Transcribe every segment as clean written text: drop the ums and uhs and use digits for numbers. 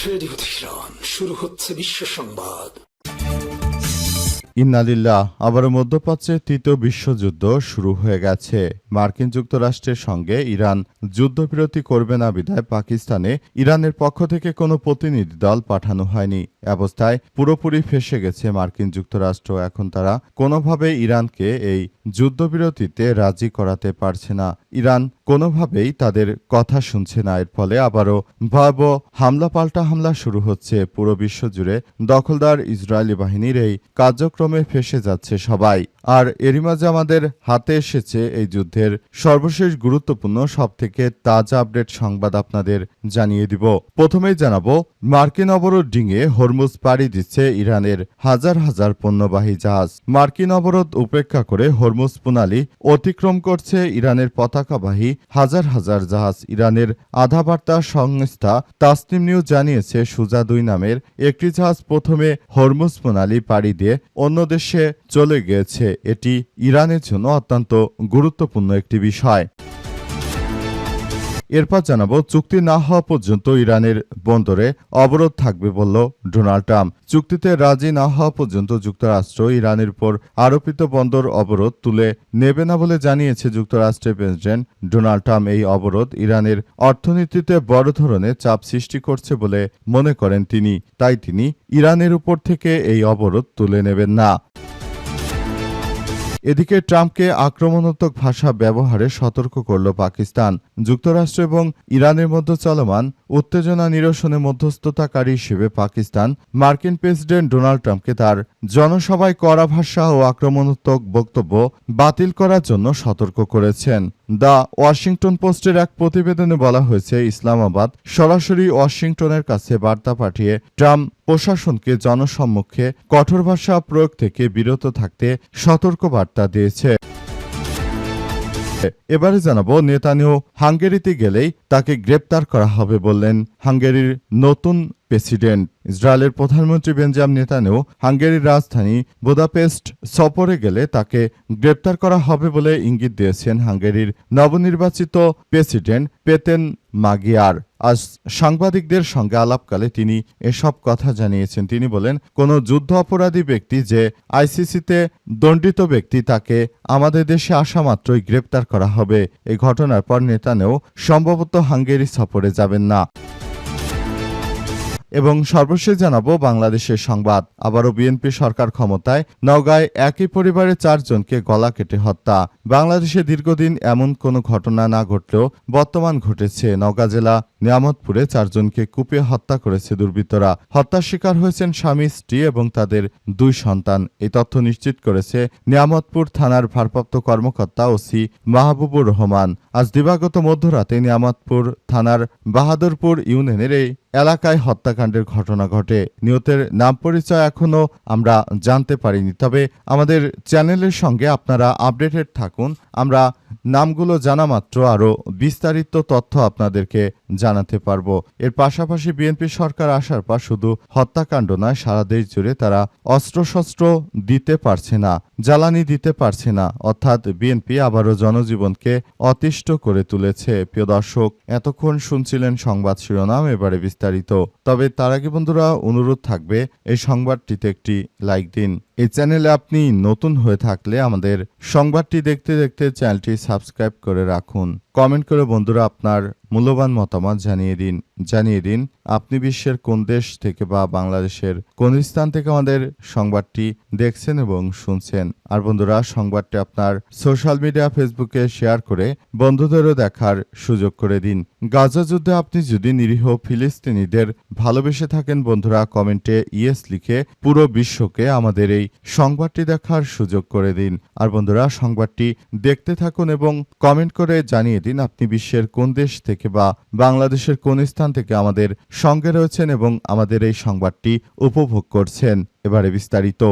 Radio Tehran, শুরু হচ্ছে বিশ্ব সংবাদ। ইন্নালিল্লাহ। আবারও মধ্যপ্রাচ্যে তৃতীয় বিশ্বযুদ্ধ শুরু হয়ে গেছে। মার্কিন যুক্তরাষ্ট্রের সঙ্গে ইরান যুদ্ধবিরতি করবে না বিধায় পাকিস্তানে ইরানের পক্ষ থেকে কোনো প্রতিনিধি দল পাঠানো হয়নি। অবস্থায় পুরোপুরি ফেঁসে গেছে মার্কিন যুক্তরাষ্ট্র। এখন তারা কোনোভাবেই ইরানকে এই যুদ্ধবিরতিতে রাজি করাতে পারছে না। ইরান কোনোভাবেই তাদের কথা শুনছে না। এর ফলে আবারও ভয়াবহ পাল্টা হামলা শুরু হচ্ছে। পুরো বিশ্বজুড়ে দখলদার ইসরায়েলি বাহিনীর এই কার্যক্রমে ফেঁসে যাচ্ছে সবাই। আর এরই মাঝে আমাদের হাতে এসেছে এই যুদ্ধের সর্বশেষ গুরুত্বপূর্ণ সবথেকে তাজা আপডেট সংবাদ আপনাদের জানিয়ে দিব। প্রথমেই জানাবো, মার্কিন অবরোধ ডিঙিয়ে হরমুজ পাড়ি দিচ্ছে ইরানের হাজার হাজার পণ্যবাহী জাহাজ। মার্কিন অবরোধ উপেক্ষা করে হরমুজ প্রণালী অতিক্রম করছে ইরানের পতাকাবাহী হাজার হাজার জাহাজ। ইরানের আধা বার্তা সংস্থা তাসনিম নিউজ জানিয়েছে, সুজা 2 নামের একটি জাহাজ প্রথমে হরমুজ প্রণালী পাড়ি দিয়ে অন্য দেশে চলে গিয়েছে। এটি ইরানের জন্য অত্যন্ত গুরুত্বপূর্ণ একটি বিষয়। এরপর জানাবো, চুক্তি না হওয়া পর্যন্ত ইরানের বন্দরে অবরোধ থাকবে বলল ডোনাল্ড ট্রাম্প। চুক্তিতে রাজি না হওয়া পর্যন্ত যুক্তরাষ্ট্র ইরানের উপর আরোপিত বন্দর অবরোধ তুলে নেবে না বলে জানিয়েছে যুক্তরাষ্ট্রের প্রেসিডেন্ট ডোনাল্ড ট্রাম্প। এই অবরোধ ইরানের অর্থনীতিতে বড় ধরনের চাপ সৃষ্টি করছে বলে মনে করেন তিনি। তাই তিনি ইরানের উপর থেকে এই অবরোধ তুলে নেবেন না। এদিকে ট্রাম্পকে আক্রমণাত্মক ভাষা ব্যবহারে সতর্ক করল পাকিস্তান। যুক্তরাষ্ট্র এবং ইরানের মধ্যে চলমান উত্তেজনা নিরসনে মধ্যস্থতাকারী হিসেবে পাকিস্তান মার্কিন প্রেসিডেন্ট ডোনাল্ড ট্রাম্পকে তার জনসভায় কড়া ভাষা ও আক্রমণাত্মক বক্তব্য বাতিল করার জন্য সতর্ক করেছেন। দ্য ওয়াশিংটন পোস্টের এক প্রতিবেদনে বলা হয়েছে, ইসলামাবাদ সরাসরি ওয়াশিংটনের কাছে বার্তা পাঠিয়ে ট্রাম্প প্রশাসনকে জনসম্মুখে কঠোর ভাষা প্রয়োগ থেকে বিরত থাকতে সতর্ক বার্তা দিয়েছে। এবারে জানাবো, নেতানিয়াহু হাঙ্গেরিতে গেলেই তাকে গ্রেপ্তার করা হবে বললেন হাঙ্গেরির নতুন প্রেসিডেন্ট। ইসরায়েলের প্রধানমন্ত্রী বেঞ্জামিন নেতানিয়াহু হাঙ্গেরির রাজধানী বুদাপেস্ট সফরে গেলে তাকে গ্রেপ্তার করা হবে বলে ইঙ্গিত দিয়েছেন হাঙ্গেরির নবনির্বাচিত প্রেসিডেন্ট পেতেন মাগিয়ার। আজ সাংবাদিকদের সঙ্গে আলাপকালে তিনি এসব কথা জানিয়েছেন। তিনি বলেন, কোনো যুদ্ধ অপরাধী ব্যক্তি যে আইসিসিতে দণ্ডিত ব্যক্তি, তাকে আমাদের দেশে আসা মাত্রই গ্রেপ্তার করা হবে। এই ঘটনার পর নেতানিয়াহু সম্ভবত হাঙ্গেরি সফরে যাবেন না। এবং সর্বশেষ জানাবো বাংলাদেশের সংবাদ। আবারও বিএনপি সরকার ক্ষমতায়, নওগাঁয় একই পরিবারের 4 জনকে গলা কেটে হত্যা। বাংলাদেশে দীর্ঘদিন এমন কোনো ঘটনা না ঘটলেও বর্তমান ঘটেছে। নওগাঁ জেলা নিয়ামতপুরে 4 জনকে কুপিয়ে হত্যা করেছে দুর্বৃত্তরা। হত্যার শিকার হয়েছেন স্বামী, স্ত্রী এবং তাদের 2 সন্তান। এই তথ্য নিশ্চিত করেছে নিয়ামতপুর থানার ভারপ্রাপ্ত কর্মকর্তা ওসি মাহবুবুর রহমান। আজ দিবাগত মধ্যরাতে নিয়ামতপুর থানার বাহাদুরপুর ইউনিয়নের এই এলাকায় হত্যাকাণ্ডের ঘটনা ঘটে। নিহতের নাম পরিচয় এখনও আমরা জানতে পারিনি, তবে আমাদের চ্যানেলের সঙ্গে আপনারা আপডেটেড থাকুন। আমরা নামগুলো জানা মাত্র আরও বিস্তারিত তথ্য আপনাদেরকে জানাতে পারবো। এর পাশাপাশি বিএনপি সরকার আসার পর শুধু হত্যাকাণ্ড নয়, সারা দেশ জুড়ে তারা অস্ত্রশস্ত্র দিতে পারছে না, জ্বালানি দিতে পারছে না। অর্থাৎ বিএনপি আবারও জনজীবনকে অতিষ্ঠ করে তুলেছে। প্রিয় দর্শক, এতক্ষণ শুনছিলেন সংবাদ শিরোনাম, এবারে বিস্তারিত। তবে তার আগে বন্ধুরা অনুরোধ থাকবে, এই সংবাদটিতে একটি লাইক দিন। এই চ্যানেলে আপনি নতুন হয়ে থাকলে আমাদের সংবাদটি দেখতে দেখতে চ্যানেলটি সাবস্ক্রাইব করে রাখুন। কমেন্ট করে বন্ধুরা আপনার মূল্যবান মতামত জানিয়ে দিন আপনি বিশ্বের কোন দেশ থেকে বা বাংলাদেশের কোন স্থান থেকে আমাদের সংবাদটি দেখছেন এবং শুনছেন। আর বন্ধুরা, সংবাদটি আপনার সোশ্যাল মিডিয়া ফেসবুকে শেয়ার করে বন্ধুদেরও দেখার সুযোগ করে দিন। গাজা যুদ্ধে আপনি যদি নিরীহ ফিলিস্তিনিদের ভালোবেসে থাকেন, বন্ধুরা কমেন্টে ইয়েস লিখে পুরো বিশ্বকে আমাদের এই সংবাদটি দেখার সুযোগ করে দিন। আর বন্ধুরা, সংবাদটি দেখতে থাকুন এবং কমেন্ট করে জানিয়ে দিন আপনি বিশ্বের কোন দেশ থেকে বা বাংলাদেশের কোন স্থান থেকে আমাদের সঙ্গে রয়েছেন এবং আমাদের এই সংবাদটি উপভোগ করছেন। এবারে বিস্তারিত।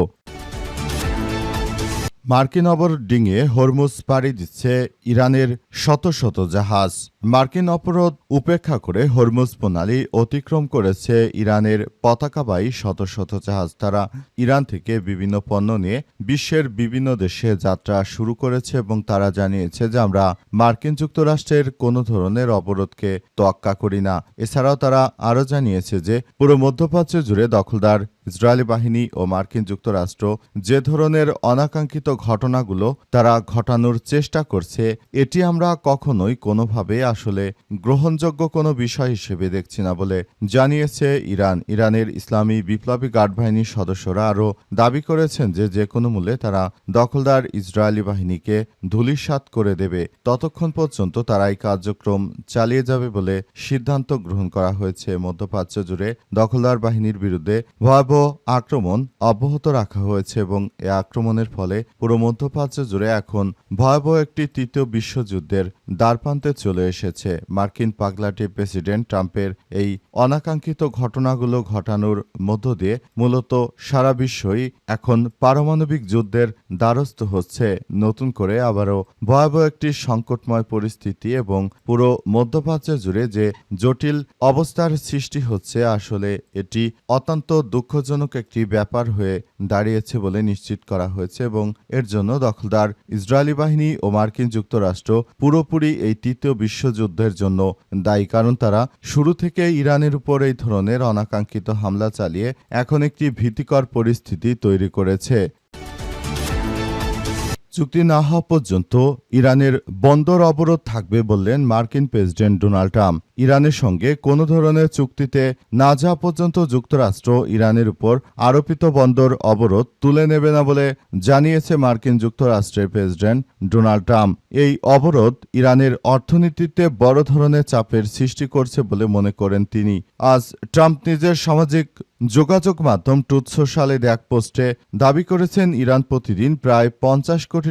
মার্কিন অবরোধ ডিঙিয়ে হরমুজ পাড়ি দিচ্ছে ইরানের শত শত জাহাজ। মার্কিন অবরোধ উপেক্ষা করে হরমুজ প্রণালী অতিক্রম করেছে ইরানের পতাকাবাহী শত শত জাহাজ। তারা ইরান থেকে বিভিন্ন পণ্য নিয়ে বিশ্বের বিভিন্ন দেশে যাত্রা শুরু করেছে এবং তারা জানিয়েছে যে আমরা মার্কিন যুক্তরাষ্ট্রের কোনো ধরনের অবরোধকে তোয়াক্কা করি না। এছাড়াও তারা আরও জানিয়েছে যে পুরো মধ্যপ্রাচ্য জুড়ে দখলদার ইসরায়েলি বাহিনী ও মার্কিন যুক্তরাষ্ট্র যে ধরনের অনাকাঙ্ক্ষিত ঘটনাগুলো তারা ঘটানোর চেষ্টা করছে, এটি আমরা কখনোই কোনোভাবে আসলে গ্রহণযোগ্য কোনো বিষয় হিসেবে দেখছি না বলে জানিয়েছে ইরান। ইরানের ইসলামী বিপ্লবী গার্ড বাহিনীর সদস্যরা আরও দাবি করেছেন যে যে কোনো মূল্যে তারা দখলদার ইসরায়েলি বাহিনীকে ধূলিসাৎ করে দেবে। ততক্ষণ পর্যন্ত তারা এই কার্যক্রম চালিয়ে যাবে বলে সিদ্ধান্ত গ্রহণ করা হয়েছে। মধ্যপ্রাচ্য জুড়ে দখলদার বাহিনীর বিরুদ্ধে ভয়াবহ আক্রমণ অব্যাহত রাখা হয়েছে এবং এ আক্রমণের ফলে পুরো মধ্যপ্রাচ্য জুড়ে এখন ভয়াবহ একটি তৃতীয় বিশ্বযুদ্ধের দ্বারপ্রান্তে চলে এসেছে। মার্কিন পাগলাটে প্রেসিডেন্ট ট্রাম্পের এই অনাকাঙ্ক্ষিত ঘটনাগুলো ঘটানোর মধ্য দিয়ে মূলত সারা বিশ্বই এখন পারমাণবিক যুদ্ধের দ্বারস্থ হচ্ছে। নতুন করে আবারও ভয়াবহ একটি সংকটময় পরিস্থিতি এবং পুরো মধ্যপ্রাচ্য জুড়ে যে জটিল অবস্থার সৃষ্টি হচ্ছে, আসলে এটি অত্যন্ত দুঃখজনক একটি ব্যাপার হয়ে দাঁড়িয়েছে বলে নিশ্চিত করা হয়েছে এবং এর জন্য দখলদার ইসরায়েলি বাহিনী ও মার্কিন যুক্তরাষ্ট্র পুরোপুরি এই তৃতীয় বিশ্বযুদ্ধের জন্য দায়ী, কারণ তারা শুরু থেকে ইরানের উপর এই ধরনের অনাকাঙ্ক্ষিত হামলা চালিয়ে এখন একটি ভীতিকর পরিস্থিতি তৈরি করেছে। চুক্তি না হওয়া পর্যন্ত ইরানের বন্দর অবরোধ থাকবে বললেন মার্কিন প্রেসিডেন্ট ডোনাল্ড ট্রাম্প। ইরানের সঙ্গে কোনো ধরনের চুক্তিতে না যাওয়া পর্যন্ত যুক্তরাষ্ট্র ইরানের উপর আরোপিত বন্দর অবরোধ তুলে নেবে না বলে জানিয়েছে মার্কিন যুক্তরাষ্ট্রের প্রেসিডেন্ট ডোনাল্ড ট্রাম্প। এই অবরোধ ইরানের অর্থনীতিতে বড় ধরনের চাপের সৃষ্টি করছে বলে মনে করেন তিনি। আজ ট্রাম্প নিজের সামাজিক যোগাযোগ মাধ্যম ট্রুথ সোশ্যালের এক পোস্টে দাবি করেছেন ইরান প্রতিদিন প্রায় $50 কোটি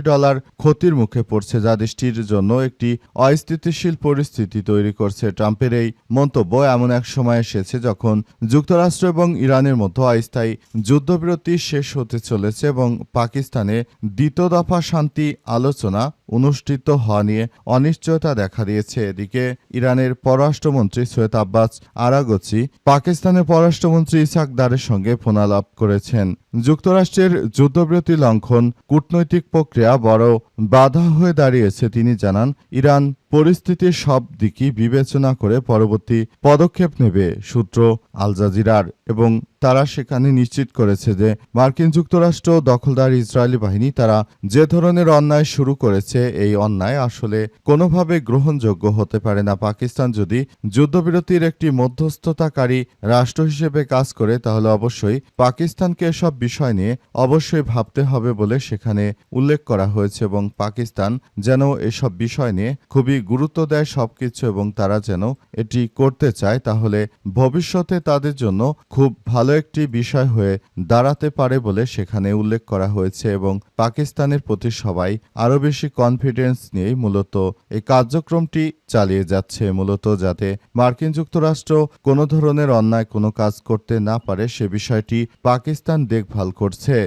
ক্ষতির মুখে পড়ছে, যা দেশটির জন্য একটি অস্থিতিশীল পরিস্থিতি তৈরি করছে। ট্রাম্পের এই মন্তব্য এমন এক সময় এসেছে যখন যুক্তরাষ্ট্র এবং ইরানের মধ্যে অস্থায়ী যুদ্ধবিরতি শেষ হতে চলেছে এবং পাকিস্তানে দ্বিতীয় দফা শান্তি আলোচনা অনুষ্ঠিত হওয়া নিয়ে অনিশ্চয়তা দেখা দিয়েছে। এদিকে ইরানের পররাষ্ট্রমন্ত্রী সৈয়দ আব্বাস আরাগচি পাকিস্তানের পররাষ্ট্রমন্ত্রী ইসহাক দারের সঙ্গে ফোনালাপ করেছেন। যুক্তরাষ্ট্রের যুদ্ধবিরতি লঙ্ঘন কূটনৈতিক প্রক্রিয়া বড় বাধা হয়ে দাঁড়িয়েছে। তিনি জানান, ইরান পরিস্থিতির সব দিকই বিবেচনা করে পরবর্তী পদক্ষেপ নেবে। সূত্র আল জাজিরার এবং তারা সেখানে নিশ্চিত করেছে যে মার্কিন যুক্তরাষ্ট্র দখলদার ইসরায়েলি বাহিনী তারা যে ধরনের অন্যায় শুরু করেছে, এই অন্যায় আসলে কোনোভাবে গ্রহণযোগ্য হতে পারে না। পাকিস্তান যদি যুদ্ধবিরতির একটি মধ্যস্থতাকারী রাষ্ট্র হিসেবে কাজ করে তাহলে অবশ্যই পাকিস্তানকে এসব বিষয় নিয়ে অবশ্যই ভাবতে হবে বলে সেখানে উল্লেখ করা হয়েছে এবং পাকিস্তান যেন এসব বিষয় নিয়ে খুবই গুরুত্ব দেয় সবকিছু এবং তারা যেন এটি করতে চায়, তাহলে ভবিষ্যতে তাদের জন্য খুব ভালো একটি বিষয় হয়ে দাঁড়াতে পারে বলে সেখানে উল্লেখ করা হয়েছে এবং পাকিস্তানের প্রতি সবাই আরও বেশি কনফিডেন্স নিয়েই মূলত এই কার্যক্রমটি চালিয়ে যাচ্ছে, মূলত যাতে মার্কিন যুক্তরাষ্ট্র কোনো ধরনের অন্যায় কোনো কাজ করতে না পারে সে বিষয়টি পাকিস্তান দেখভাল করছে।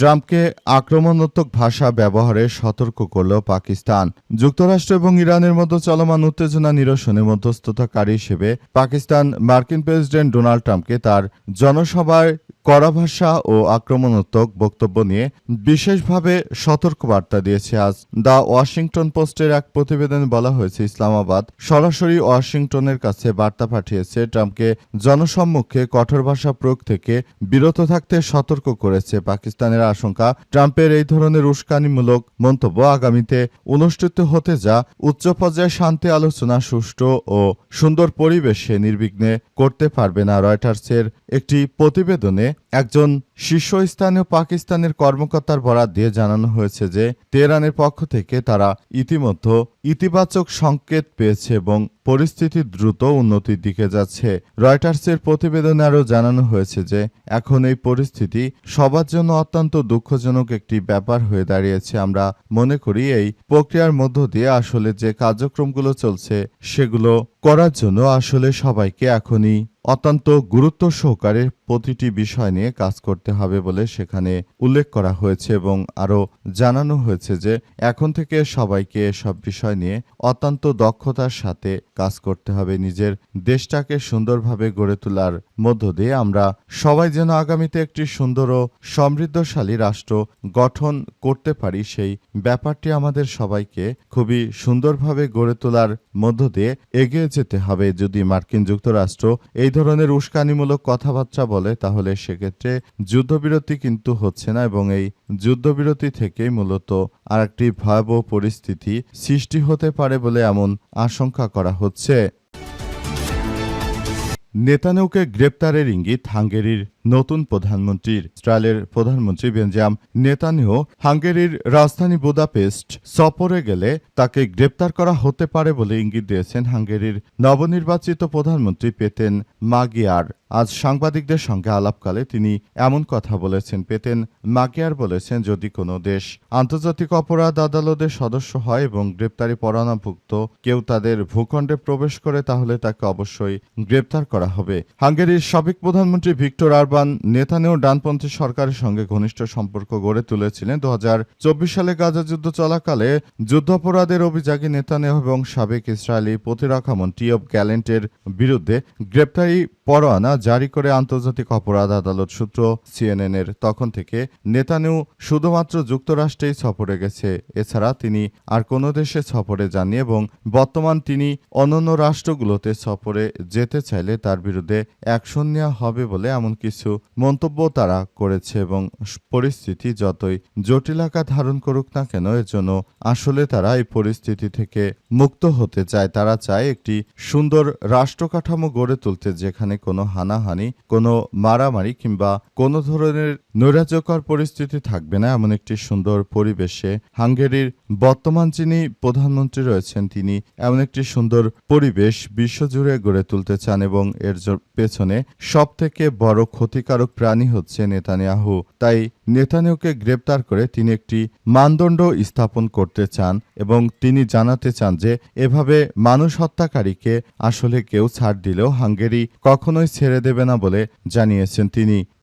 ট্রাম্পকে আক্রমণাত্মক ভাষা ব্যবহারে সতর্ক করল পাকিস্তান। যুক্তরাষ্ট্র এবং ইরানের মধ্যে চলমান উত্তেজনা নিরসনে মধ্যস্থতাকারী হিসেবে পাকিস্তান মার্কিন প্রেসিডেন্ট ডোনাল্ড ট্রাম্পকে তার জনসভায় কড়া ভাষা ও আক্রমণাত্মক বক্তব্য নিয়ে বিশেষভাবে সতর্কবার্তা দিয়েছে। আজ দ্য ওয়াশিংটন পোস্টের এক প্রতিবেদনে বলা হয়েছে, ইসলামাবাদ সরাসরি ওয়াশিংটনের কাছে বার্তা পাঠিয়েছে, ট্রাম্পকে জনসম্মুখে কঠোর ভাষা প্রয়োগ থেকে বিরত থাকতে সতর্ক করেছে। পাকিস্তানের আশঙ্কা, ট্রাম্পের এই ধরনের উস্কানিমূলক মন্তব্য আগামীতে অনুষ্ঠিত হতে যা উচ্চ পর্যায়ে শান্তি আলোচনা সুষ্ঠু ও সুন্দর পরিবেশে নির্বিঘ্নে করতে পারবে না। রয়টার্সের একটি প্রতিবেদনে একজন শীর্ষস্থানীয় পাকিস্তানের কর্মকর্তার বরাত দিয়ে জানানো হয়েছে যে তেহরানের পক্ষ থেকে তারা ইতিমধ্যে ইতিবাচক সংকেত পেয়েছে এবং পরিস্থিতি দ্রুত উন্নতির দিকে যাচ্ছে। রয়টার্সের প্রতিবেদনে আরও জানানো হয়েছে যে এখন এই পরিস্থিতি সবার জন্য অত্যন্ত দুঃখজনক একটি ব্যাপার হয়ে দাঁড়িয়েছে। আমরা মনে করি এই প্রক্রিয়ার মধ্য দিয়ে আসলে যে কার্যক্রমগুলো চলছে সেগুলো করার জন্য আসলে সবাইকে এখনই অত্যন্ত গুরুত্ব সহকারে প্রতিটি বিষয় নিয়ে নিয়ে কাজ করতে হবে বলে সেখানে উল্লেখ করা হয়েছে এবং আরও জানানো হয়েছে যে এখন থেকে সবাইকে এসব বিষয় নিয়ে অত্যন্ত দক্ষতার সাথে কাজ করতে হবে। নিজের দেশটাকে সুন্দরভাবে গড়ে তোলার মধ্য দিয়ে আমরা সবাই যেন আগামীতে একটি সুন্দর ও সমৃদ্ধশালী রাষ্ট্র গঠন করতে পারি, সেই ব্যাপারটি আমাদের সবাইকে খুবই সুন্দরভাবে গড়ে তোলার মধ্য দিয়ে এগিয়ে যেতে হবে। যদি মার্কিন যুক্তরাষ্ট্র এই ধরনের উস্কানিমূলক কথাবার্তা বলে তাহলে সেক্ষেত্রে যুদ্ধবিরতি কিন্তু হচ্ছে না এবং এই যুদ্ধবিরতি থেকেই মূলত আরেকটি ভয়াবহ পরিস্থিতি সৃষ্টি হতে পারে বলে এমন আশঙ্কা করা হচ্ছে। নেতানিয়াহুকে গ্রেপ্তারের ইঙ্গিত হাঙ্গেরির নতুন প্রধানমন্ত্রীর। ইসরায়েলের প্রধানমন্ত্রী বেঞ্জামিন নেতানিয়াহু হাঙ্গেরির রাজধানী বুদাপেস্ট সফরে গেলে তাকে গ্রেপ্তার করা হতে পারে বলে ইঙ্গিত দিয়েছেন হাঙ্গেরির নবনির্বাচিত প্রধানমন্ত্রী পেতেন মাগিয়ার। আজ সাংবাদিকদের সঙ্গে আলাপকালে তিনি এমন কথা বলেছেন। পেতেন মাগিয়ার বলেছেন, যদি কোনো দেশ আন্তর্জাতিক অপরাধ আদালতের সদস্য হয় এবং গ্রেপ্তারি পরোয়ানাভুক্ত কেউ তাদের ভূখণ্ডে প্রবেশ করে তাহলে তাকে অবশ্যই গ্রেপ্তার করা হবে। হাঙ্গেরির সাবেক প্রধানমন্ত্রী ভিক্টর অরবান নেতানিয়াহু ডানপন্থী সরকারের সঙ্গে ঘনিষ্ঠ সম্পর্ক গড়ে তুলেছিলেন। 2024 সালে গাজা যুদ্ধ চলাকালে যুদ্ধাপরাধের অভিযোগে নেতানিয়াহু এবং সাবেক ইসরায়েলি প্রতিরক্ষা মন্ত্রী ইয়োভ গ্যালেন্টের বিরুদ্ধে গ্রেপ্তারি পরোয়ানা জারি করে আন্তর্জাতিক অপরাধ আদালত সূত্র সিএনএন-এর। তখন থেকে নেতানিয়াহু শুধুমাত্র যুক্তরাষ্ট্রেই সফরে গেছে, এছাড়া তিনি আর কোনো দেশে সফরে যাননি এবং বর্তমান তিনি অন্যান্য রাষ্ট্রগুলোতে সফরে যেতে চাইলে তার বিরুদ্ধে অ্যাকশন নেওয়া হবে বলে এমন কিছু মন্তব্য তারা করেছে এবং পরিস্থিতি যতই জটিল আকার ধারণ করুক না কেন এর জন্য আসলে তারা এই পরিস্থিতি থেকে মুক্ত হতে চায়। তারা চায় একটি সুন্দর রাষ্ট্র কাঠামো গড়ে তুলতে যেখানে কোনো হানাহানি, কোনো মারামারি কিংবা কোনো ধরনের নৈরাজ্যকর পরিস্থিতি থাকবে না, এমন একটি সুন্দর পরিবেশে হাঙ্গেরির বর্তমান যিনি প্রধানমন্ত্রী রয়েছেন তিনি এমন একটি সুন্দর পরিবেশ বিশ্বজুড়ে গড়ে তুলতে চান এবং এর পেছনে সবথেকে বড় ক্ষতিকারক প্রাণী হচ্ছে নেতানিয়াহু। তাই নেতানিয়াহুকে গ্রেপ্তার করে তিনি একটি মানদণ্ড স্থাপন করতে চান এবং তিনি জানাতে চান যে এভাবে মানুষ হত্যাকারীকে আসলে কেউ ছাড় দিলেও হাঙ্গেরি কখনোই ছেড়ে দেবে না বলে জানিয়েছেন তিনি।